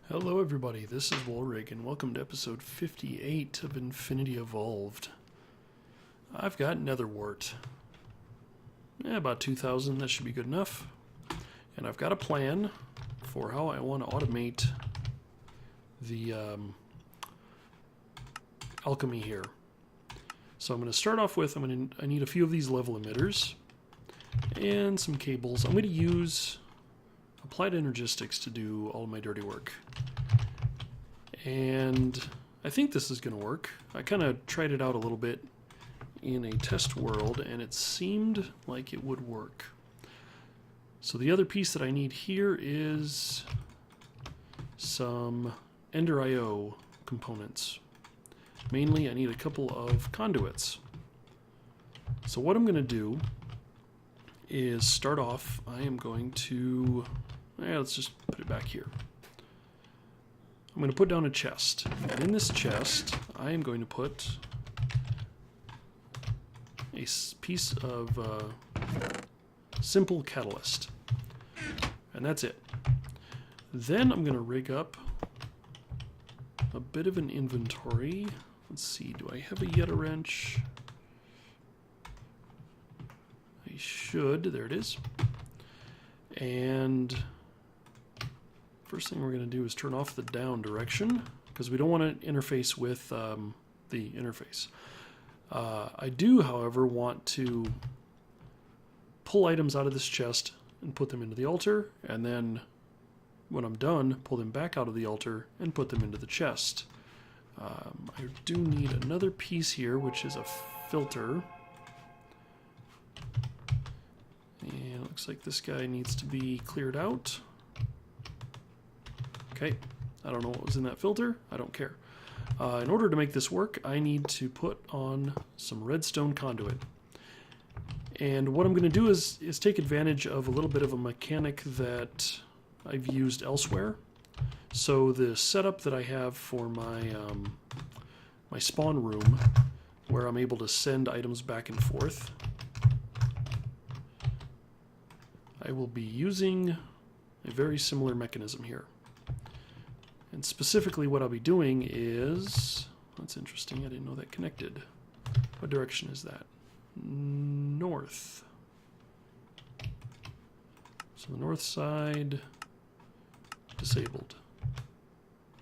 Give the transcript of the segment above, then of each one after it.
Hello everybody, this is Wolrig and welcome to episode 58 of Infinity Evolved. I've got netherwort. About 2,000, that should be good enough. And I've got a plan for how I want to automate the alchemy here. So I'm going to start off with, I need a few of these level emitters and some cables. I'm going to use applied energistics to do all of my dirty work. And I think this is going to work. I kind of tried it out a little bit in a test world and it seemed like it would work. So the other piece that I need here is some Ender IO components. Mainly I need a couple of conduits. So what I'm going to do is start off, I am going to, let's just put it back here. I'm going to put down a chest, and in this chest I am going to put a piece of simple catalyst, and that's it. Then I'm going to rig up a bit of an inventory. Let's see, do I have a Yeta wrench? I should, there it is. And first thing we're going to do is turn off the down direction because we don't want to interface with the interface. I do, however, want to pull items out of this chest and put them into the altar, and then when I'm done, pull them back out of the altar and put them into the chest. I do need another piece here, which is a filter. And it looks like this guy needs to be cleared out. Okay, I don't know what was in that filter. I don't care. In order to make this work, I need to put on some redstone conduit. And what I'm going to do is take advantage of a little bit of a mechanic that I've used elsewhere. So the setup that I have for my my spawn room, where I'm able to send items back and forth, I will be using a very similar mechanism here. And specifically what I'll be doing is, that's interesting, I didn't know that connected. What direction is that? North. So the north side, disabled.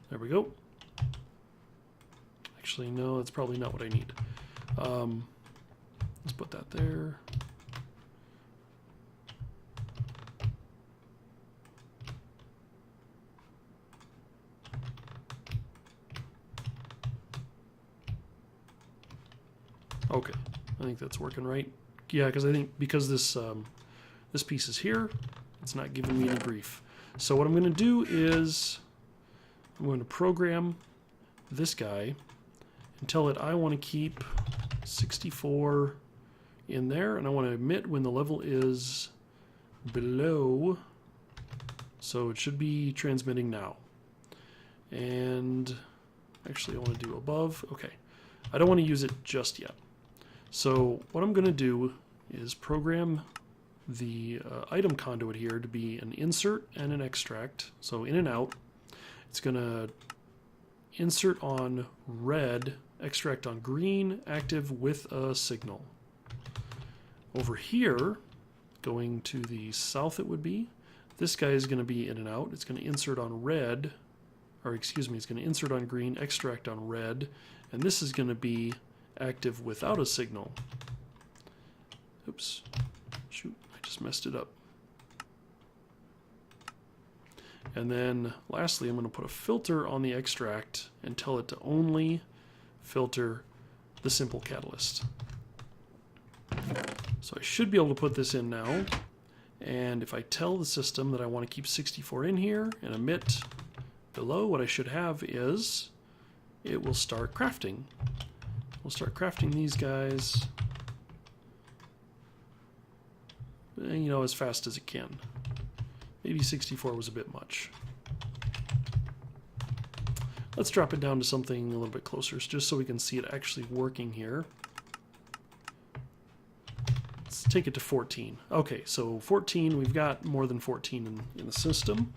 There we go. Actually, no, that's probably not what I need. Let's put that there. Okay, I think that's working right. Yeah, because I think because this this piece is here, it's not giving me any grief. So what I'm going to do is I'm going to program this guy and tell it I want to keep 64 in there, and I want to emit when the level is below. So it should be transmitting now. And actually I want to do above. Okay, I don't want to use it just yet. So what I'm going to do is program the item conduit here to be an insert and an extract. So in and out. It's going to insert on red, extract on green, active with a signal. Over here, going to the south it would be, this guy is going to be in and out. It's going to insert on red, or excuse me, it's going to insert on green, extract on red, and this is going to be active without a signal. Oops. Shoot, I just messed it up. And then lastly, I'm going to put a filter on the extract and tell it to only filter the simple catalyst. So I should be able to put this in now. And if I tell the system that I want to keep 64 in here and emit below, what I should have is it will start crafting. We'll start crafting these guys, you know, as fast as it can. Maybe 64 was a bit much. Let's drop it down to something a little bit closer, just so we can see it actually working here. Let's take it to 14. Okay, so 14, we've got more than 14 in the system.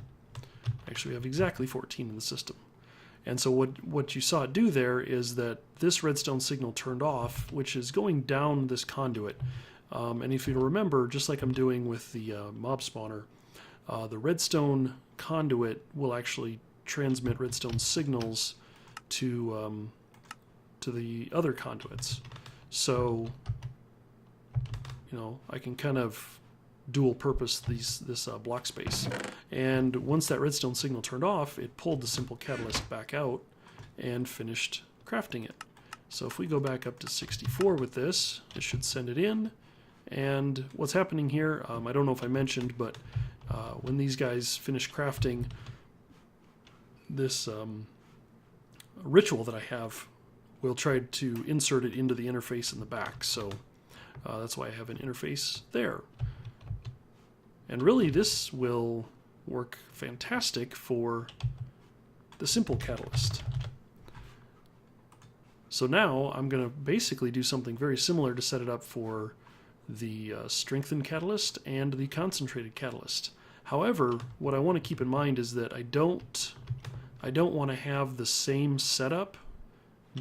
I Actually, we have exactly 14 in the system. And so what you saw it do there is that this redstone signal turned off, which is going down this conduit. And if you remember, just like I'm doing with the mob spawner, the redstone conduit will actually transmit redstone signals to the other conduits. So, you know, I can kind of dual purpose this block space. And once that redstone signal turned off, it pulled the simple catalyst back out and finished crafting it. So if we go back up to 64 with this, it should send it in. And what's happening here, I don't know if I mentioned, but when these guys finish crafting, this ritual that I have, we'll try to insert it into the interface in the back. So that's why I have an interface there. And really, this will work fantastic for the simple catalyst. So now I'm going to basically do something very similar to set it up for the strengthened catalyst and the concentrated catalyst. However, what I want to keep in mind is that I don't want to have the same setup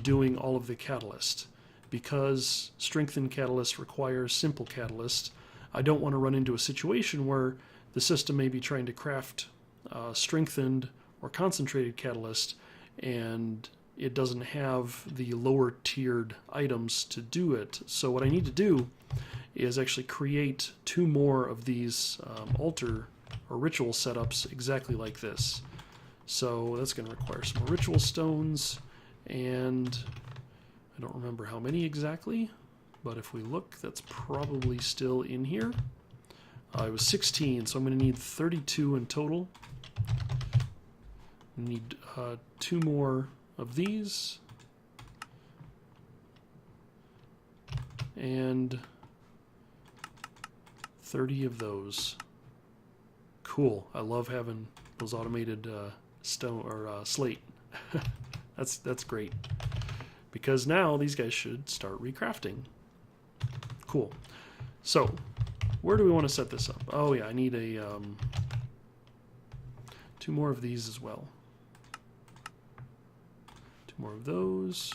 doing all of the catalyst, because strengthened catalyst requires simple catalyst. I don't want to run into a situation where the system may be trying to craft strengthened or concentrated catalyst and it doesn't have the lower tiered items to do it. So what I need to do is actually create 2 more of these altar or ritual setups exactly like this. So that's going to require some more ritual stones, and I don't remember how many exactly, but if we look, that's probably still in here. It was 16, so I'm going to need 32 in total. Need 2 more of these, and 30 of those. Cool. I love having those automated stone or slate. That's great, because now these guys should start recrafting. Cool. So where do we want to set this up? Oh yeah, I need a 2 more of these as well. 2 more of those,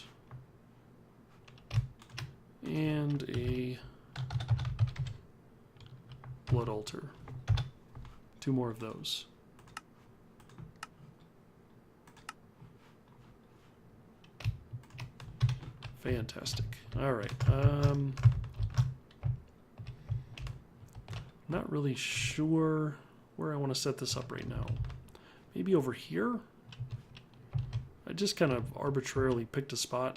and a blood altar. 2 more of those. Fantastic. All right. Not really sure where I want to set this up right now. Maybe over here? I just kind of arbitrarily picked a spot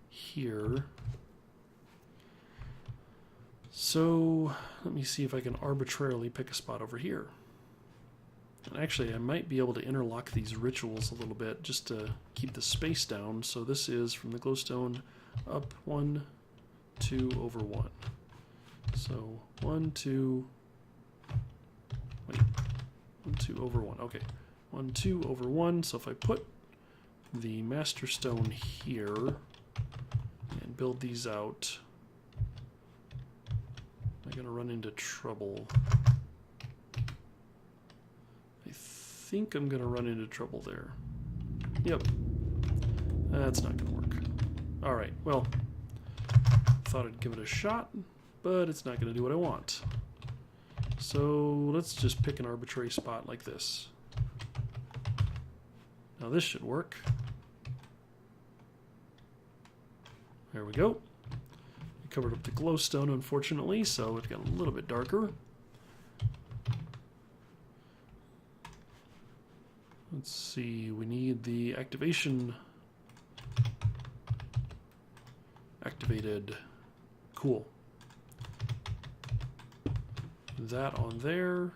here. So let me see if I can arbitrarily pick a spot over here. And actually, I might be able to interlock these rituals a little bit just to keep the space down. So this is from the glowstone up 1, 2 over 1. So 1, 2, wait, 1, 2 over 1. Okay, 1, 2 over 1. So if I put the master stone here and build these out, I'm going to run into trouble. I think I'm going to run into trouble there. Yep. That's not going to work. All right, well, thought I'd give it a shot, but it's not going to do what I want. So let's just pick an arbitrary spot like this. Now this should work. There we go. I covered up the glowstone, unfortunately, so it got a little bit darker. Let's see, we need the activation activated. Cool. That on there.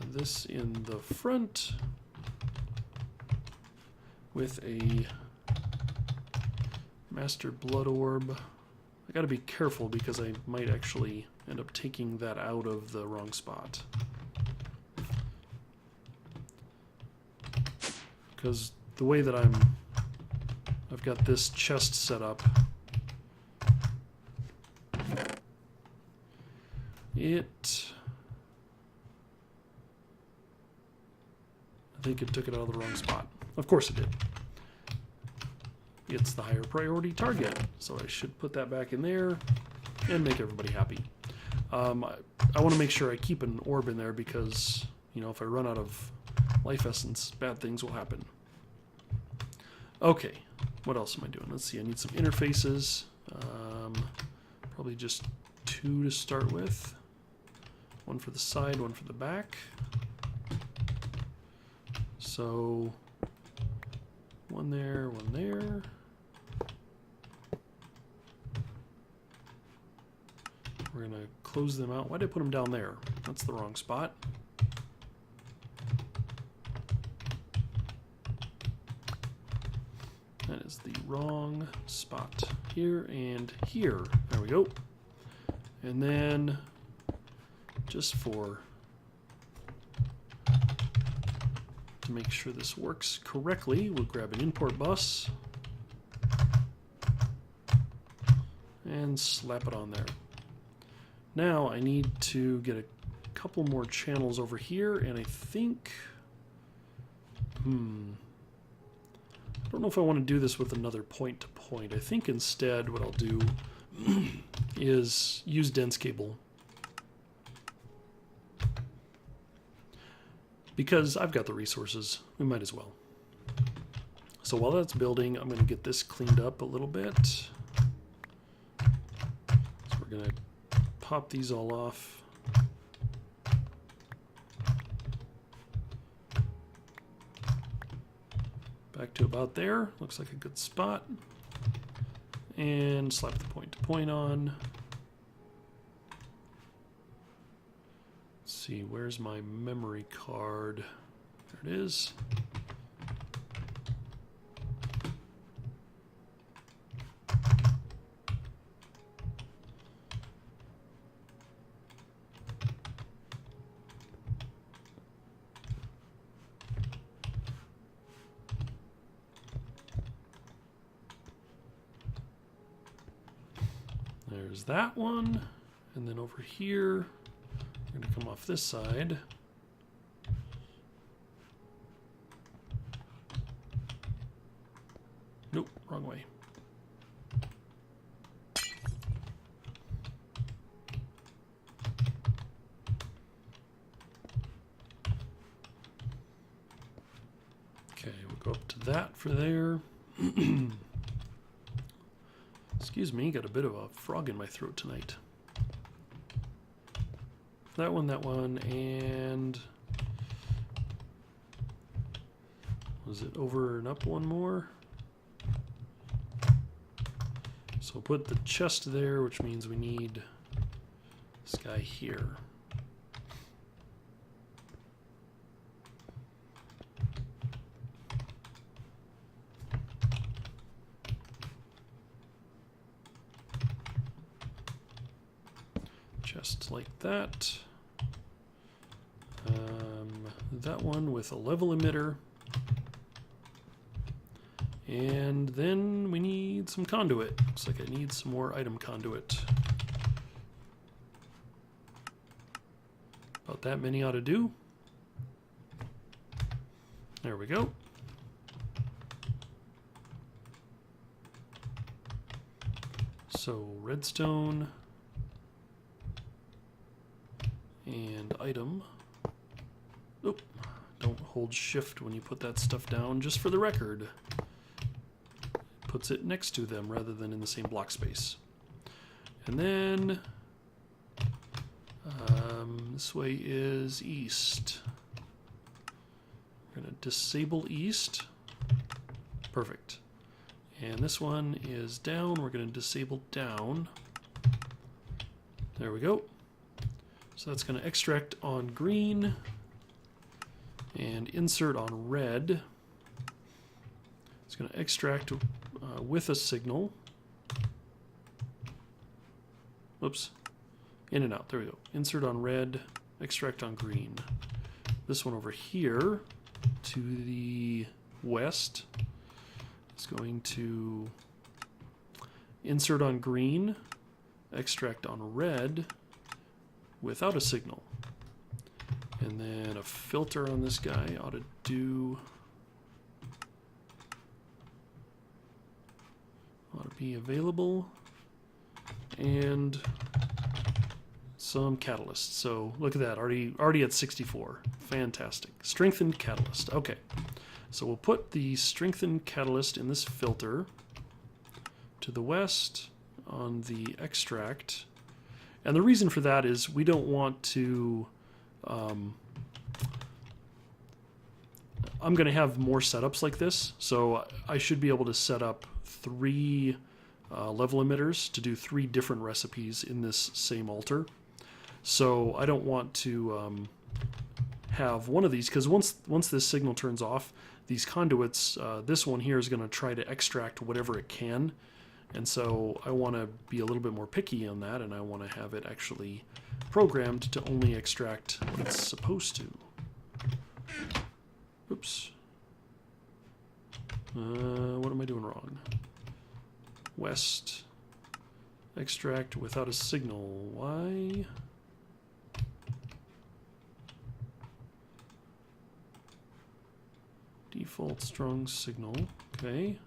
This in the front with a master blood orb. I gotta be careful because I might actually end up taking that out of the wrong spot. Because the way that I've got this chest set up, I think it took it out of the wrong spot. Of course it did. It's the higher priority target, so I should put that back in there and make everybody happy. I want to make sure I keep an orb in there because, you know, if I run out of life essence, bad things will happen. Okay, what else am I doing? Let's see, I need some interfaces. Probably just 2 to start with. One for the side, one for the back. So, one there, one there. We're going to close them out. Why did I put them down there? That's the wrong spot. That is the wrong spot. Here and here. There we go. And then, just to make sure this works correctly, we'll grab an import bus and slap it on there. Now I need to get a couple more channels over here, and I think, I don't know if I want to do this with another point-to-point. I think instead what I'll do is use dense cable. Because I've got the resources, we might as well. So while that's building, I'm going to get this cleaned up a little bit. So we're going to pop these all off. Back to about there. Looks like a good spot. And slap the point-to-point on. Let's see, where's my memory card? There it is. There's that one, and then over here, we're going to come off this side. Nope, wrong way. Okay, we'll go up to that for there. Excuse me, got a bit of a frog in my throat tonight. That one, and was it over and up one more? So put the chest there, which means we need this guy here. Just like that. That one with a level emitter. And then we need some conduit. Looks like I need some more item conduit. About that many ought to do. There we go. So redstone. And item. Oop. Don't hold shift when you put that stuff down, just for the record. It puts it next to them rather than in the same block space. And then this way is east. We're going to disable east. Perfect. And this one is down. We're going to disable down. There we go. So that's going to extract on green and insert on red. It's going to extract with a signal. Whoops. In and out. There we go. Insert on red, extract on green. This one over here to the west is going to insert on green, extract on red, without a signal. And then a filter on this guy ought to be available. And some catalyst. So look at that, already at 64. Fantastic. Strengthened catalyst. Okay. So we'll put the strengthened catalyst in this filter to the west on the extract. And the reason for that is we don't want to... I'm going to have more setups like this, so I should be able to set up 3 level emitters to do 3 different recipes in this same altar. So I don't want to have one of these, because once this signal turns off, these conduits, this one here is going to try to extract whatever it can. And so I want to be a little bit more picky on that, and I want to have it actually programmed to only extract what it's supposed to. Oops. What am I doing wrong? West. Extract without a signal. Why? Default strong signal. Okay.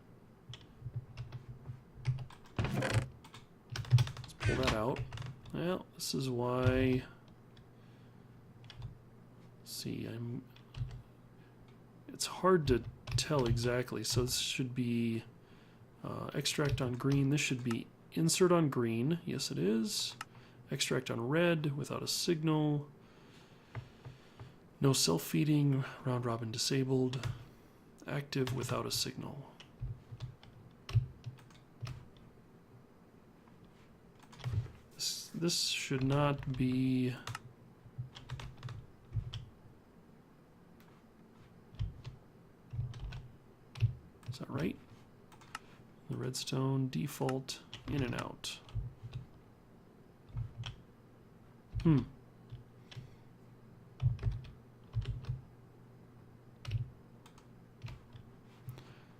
Let's pull that out. Well, this is why. Let's see, it's hard to tell exactly. So this should be extract on green. This should be insert on green. Yes, it is. Extract on red without a signal. No self-feeding. Round robin disabled. Active without a signal. This should not be... Is that right? The redstone default in and out.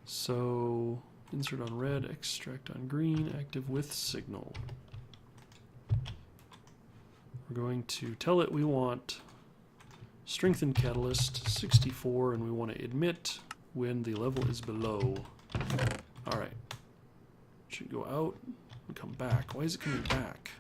So insert on red, extract on green, active with signal. We're going to tell it we want strengthened catalyst 64, and we want to emit when the level is below. All right. Should go out and come back. Why is it coming back?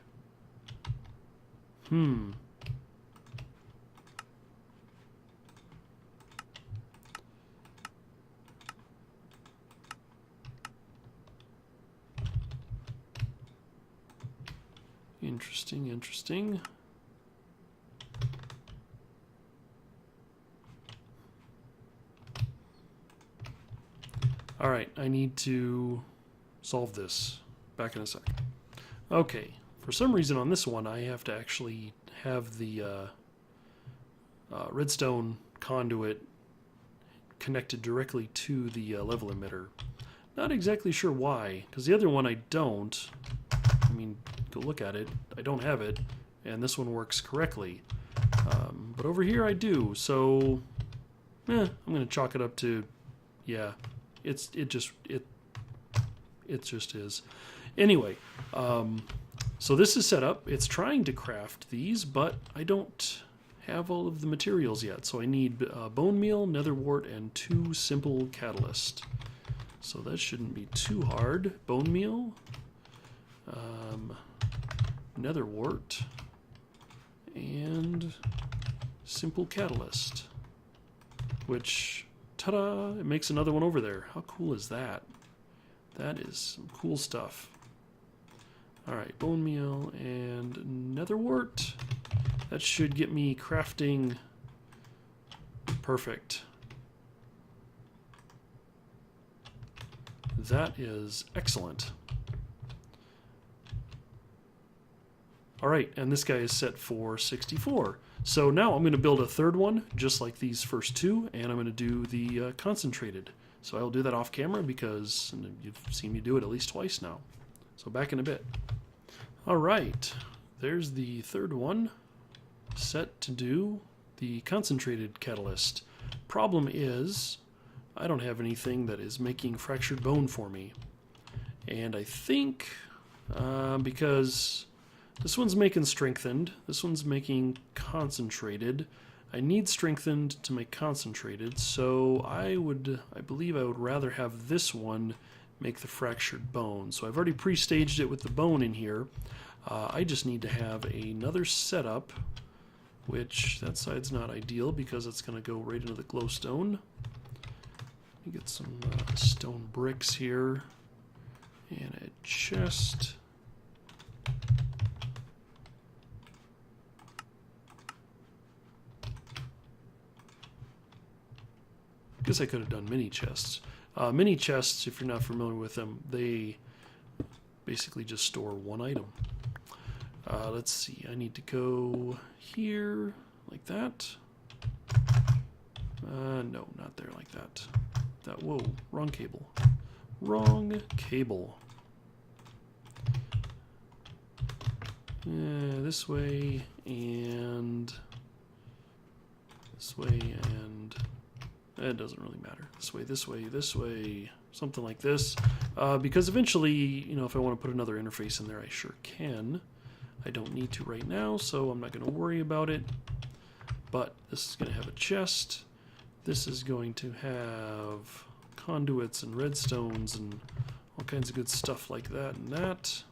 Interesting, interesting. All right, I need to solve this. Back in a sec. Okay, for some reason on this one I have to actually have the redstone conduit connected directly to the level emitter. Not exactly sure why, because the other one I don't. I mean, go look at it. I don't have it, and this one works correctly. But over here I do, so I'm going to chalk it up to, yeah, it just is. Anyway, so this is set up. It's trying to craft these, but I don't have all of the materials yet. So I need bone meal, nether wart, and 2 simple catalyst. So that shouldn't be too hard. Bone meal, nether wart, and simple catalyst. Which, ta-da! It makes another one over there. How cool is that? That is some cool stuff. Alright, bone meal and nether wart. That should get me crafting perfect. That is excellent. Alright, and this guy is set for 64. So now I'm going to build a third one, just like these first 2, and I'm going to do the concentrated. So I'll do that off camera because you've seen me do it at least twice now. So back in a bit. Alright, there's the third one, set to do the concentrated catalyst. Problem is, I don't have anything that is making fractured bone for me. And I think, because this one's making strengthened, this one's making concentrated, I need strengthened to make concentrated, so I believe I would rather have this one make the fractured bone. So I've already pre-staged it with the bone in here. I just need to have another setup, which that side's not ideal because it's going to go right into the glowstone. Let me get some stone bricks here and a chest. I guess I could have done mini chests. Mini chests, if you're not familiar with them, they basically just store one item. Let's see, I need to go here, like that. No, not there, like that. Whoa, wrong cable. Wrong cable. This way, and this way, and it doesn't really matter. This way, something like this. Because eventually, you know, if I want to put another interface in there, I sure can. I don't need to right now, so I'm not going to worry about it. But this is going to have a chest. This is going to have conduits and redstones and all kinds of good stuff like that and that.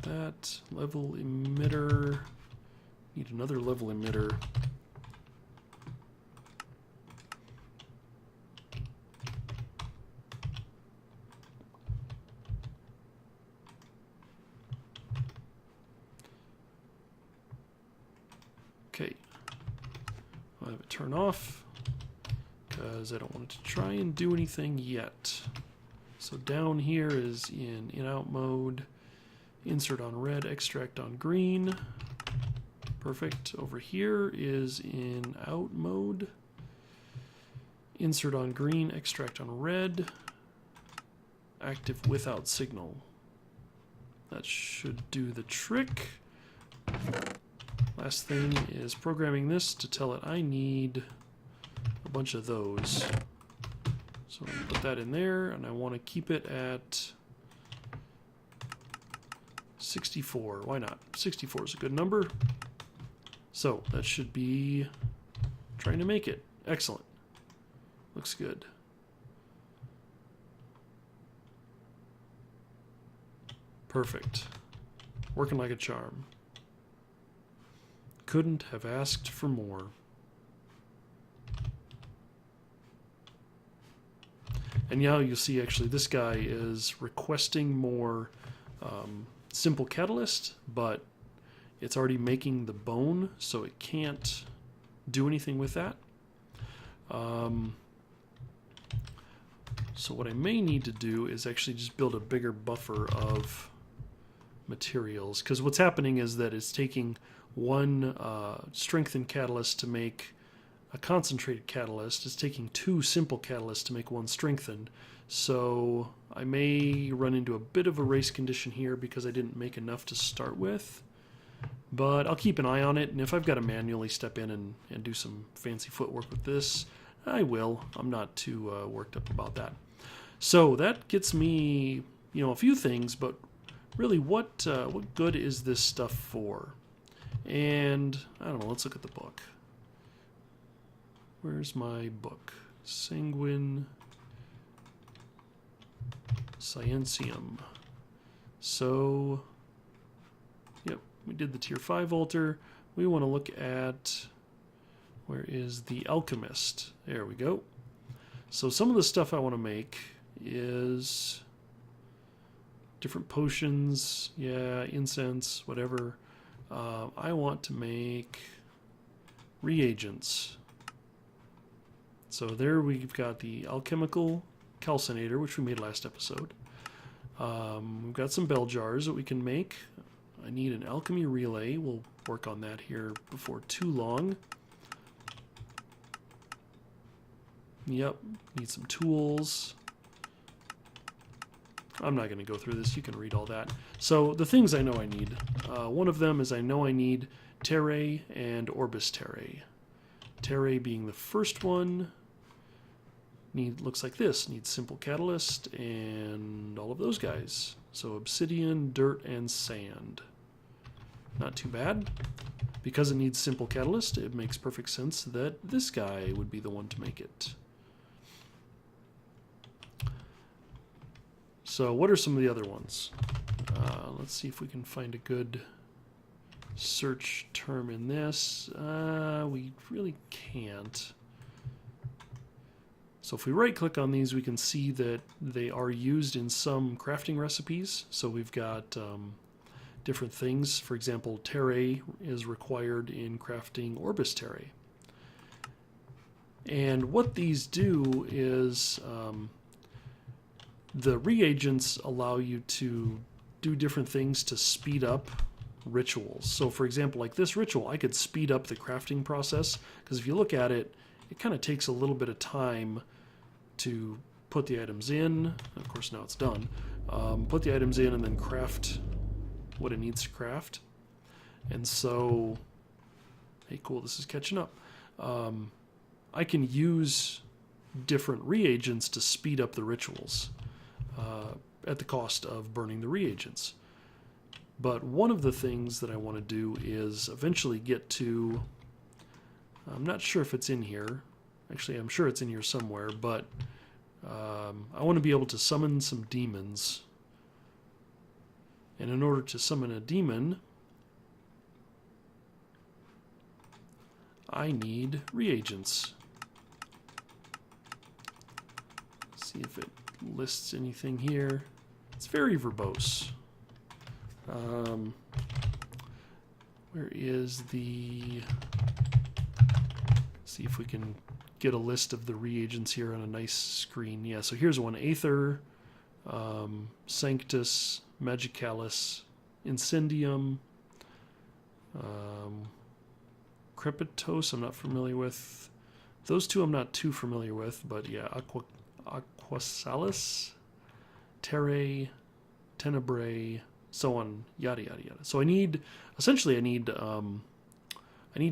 That. Level emitter. Need another level emitter. Okay. I'll have it turn off because I don't want it to try and do anything yet. So down here is in out mode. Insert on red, extract on green. Perfect. Over here is in out mode. Insert on green, extract on red. Active without signal. That should do the trick. Last thing is programming this to tell it I need a bunch of those. So I'm going to put that in there, and I want to keep it at 64. Why not? 64 is a good number. So that should be trying to make it. Excellent. Looks good. Perfect. Working like a charm. Couldn't have asked for more. And now you'll see actually this guy is requesting more simple catalyst, but it's already making the bone, so it can't do anything with that. So what I may need to do is actually just build a bigger buffer of materials, because what's happening is that it's taking one strengthened catalyst to make a concentrated catalyst. It's taking two simple catalysts to make one strengthened. So I may run into a bit of a race condition here because I didn't make enough to start with. But I'll keep an eye on it, and if I've got to manually step in and do some fancy footwork with this, I will. I'm not too worked up about that. So that gets me, you know, a few things, but really what good is this stuff for? And I don't know, let's look at the book. Where's my book? Sanguine Scientium. So, yep, we did the tier 5 altar. We want to look at, where is the alchemist? There we go. So some of the stuff I want to make is different potions, yeah, incense, whatever. I want to make reagents. So there we've got the alchemical calcinator, which we made last episode. We've got some bell jars that we can make. I need an alchemy relay. We'll work on that here before too long. Yep, need some tools. I'm not going to go through this. You can read all that. So the things I know I need. One of them is I know I need terrae and orbis terrae. Terrae being the first one. Looks like this. Needs simple catalyst and all of those guys. So obsidian, dirt, and sand. not too bad. Because it needs simple catalyst, it makes perfect sense that this guy would be the one to make it. So what are some of the other ones? Let's see if we can find a good search term in this. We really can't. So if we right click on these, we can see that they are used in some crafting recipes. So we've got different things. For example, terre is required in crafting Orbis terre. And what these do is the reagents allow you to do different things to speed up rituals. So for example, like this ritual, I could speed up the crafting process, because if you look at it, it kind of takes a little bit of time to put the items in. Of course, now it's done. Put the items in and then craft what it needs to craft. And so, hey, cool, this is catching up. I can use different reagents to speed up the rituals at the cost of burning the reagents. But one of the things that I want to do is eventually get to, I'm not sure if it's in here. Actually, I'm sure it's in here somewhere, but I want to be able to summon some demons. And in order to summon a demon, I need reagents. Let's see if it lists anything here. It's very verbose. Where is the... See if we can get a list of the reagents here on a nice screen. Yeah, so here's one. Aether, Sanctus, Magicalis, Incendium, Crepitos I'm not familiar with. Those two I'm not too familiar with, but yeah, Aquasalis, Terre, Tenebrae, so on, yada yada yada. So I need to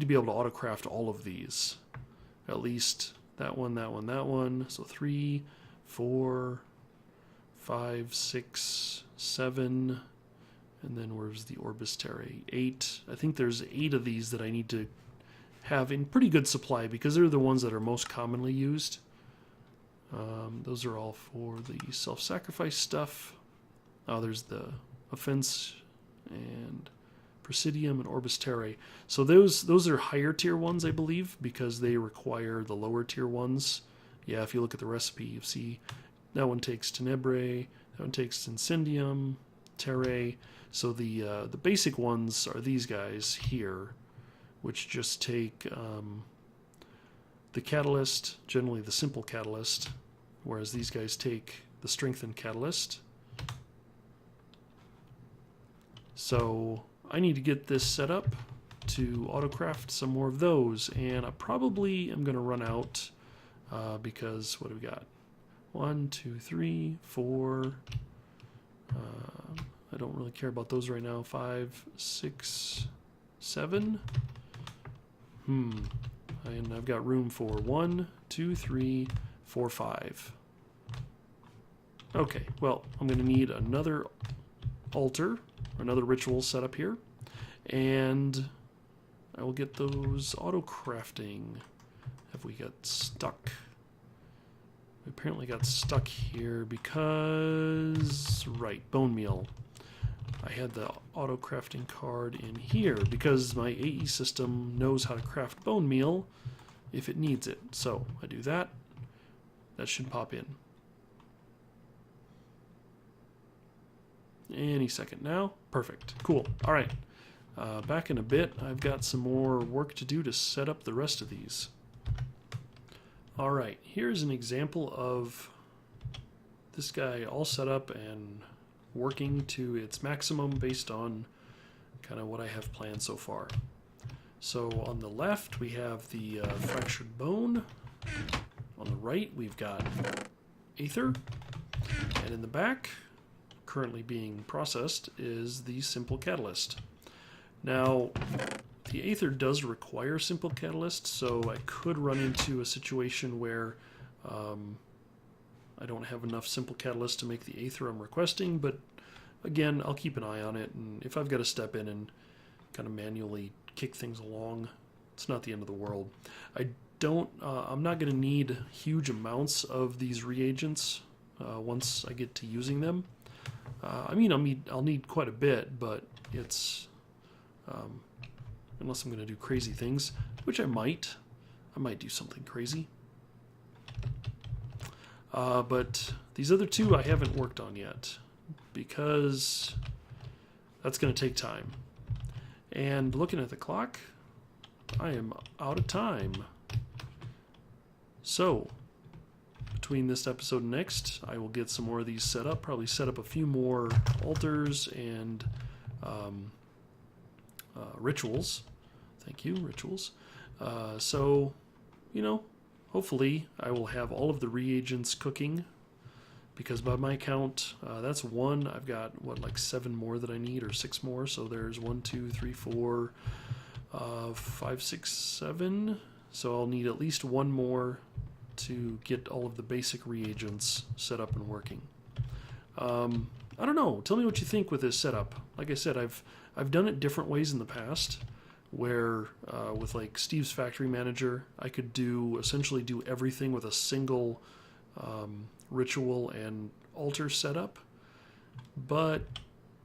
be able to autocraft all of these. At least that one, that one, that one. So 3, 4, 5, 6, 7, and then where's the Orbis terre? 8. I think there's 8 of these that I need to have in pretty good supply because they're the ones that are most commonly used. Those are all for the self-sacrifice stuff. Oh, there's the offense and Presidium and Orbis terre. So those are higher tier ones, I believe, because they require the lower tier ones. Yeah, if you look at the recipe, you see that one takes Tenebrae, that one takes Incendium, Terre. So the basic ones are these guys here, which just take the catalyst, generally the simple catalyst, whereas these guys take the strengthened catalyst. So I need to get this set up to autocraft some more of those, and I probably am going to run out because what do we got? 1, 2, 3, 4. I don't really care about those right now. 5, 6, 7. And I've got room for 1, 2, 3, 4, 5. Okay, well, I'm going to need another altar, another ritual set up here, and I will get those auto crafting. Have we got stuck? We apparently got stuck here because, right, bone meal. I had the auto crafting card in here because my AE system knows how to craft bone meal if it needs it. So I do that. That should pop in any second now. Perfect. Cool. All right. Back in a bit. I've got some more work to do to set up the rest of these. All right. Here's an example of this guy all set up and working to its maximum based on kind of what I have planned so far. So on the left, we have the fractured bone. On the right, we've got Aether. And in the back, currently being processed, is the simple catalyst. Now, the Aether does require simple catalyst, so I could run into a situation where I don't have enough simple catalyst to make the Aether I'm requesting, but again, I'll keep an eye on it, and if I've got to step in and kind of manually kick things along. It's not the end of the world. I'm not going to need huge amounts of these reagents once I get to using them. I mean, I'll need quite a bit, but it's unless I'm going to do crazy things, which I might do something crazy. But these other two I haven't worked on yet because that's going to take time. And looking at the clock, I am out of time. So, between this episode and next, I will get some more of these set up. Probably set up a few more altars and rituals. Thank you, rituals. So, hopefully I will have all of the reagents cooking, because by my count, that's one. I've got, like 7 more that I need, or 6 more. So there's 1, 2, 3, 4, 5, 6, 7. So I'll need at least 1 more to get all of the basic reagents set up and working. I don't know. Tell me what you think with this setup. Like I said, I've done it different ways in the past, where with like Steve's Factory Manager, I could essentially do everything with a single ritual and altar setup. But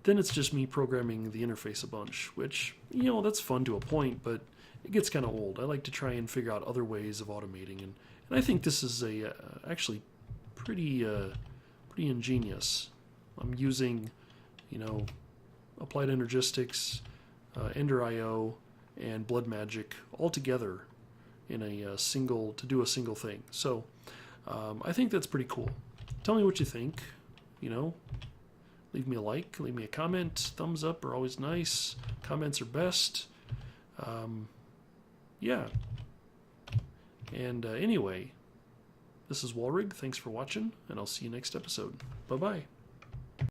then it's just me programming the interface a bunch, which, that's fun to a point, but it gets kind of old. I like to try and figure out other ways of automating, and I think this is actually pretty ingenious. I'm using, Applied Energistics, Ender IO, and Blood Magic all together in to do a single thing. So I think that's pretty cool. Tell me what you think. Leave me a like, leave me a comment. Thumbs up are always nice. Comments are best. Yeah. And anyway, this is Walrig. Thanks for watching, and I'll see you next episode. Bye-bye.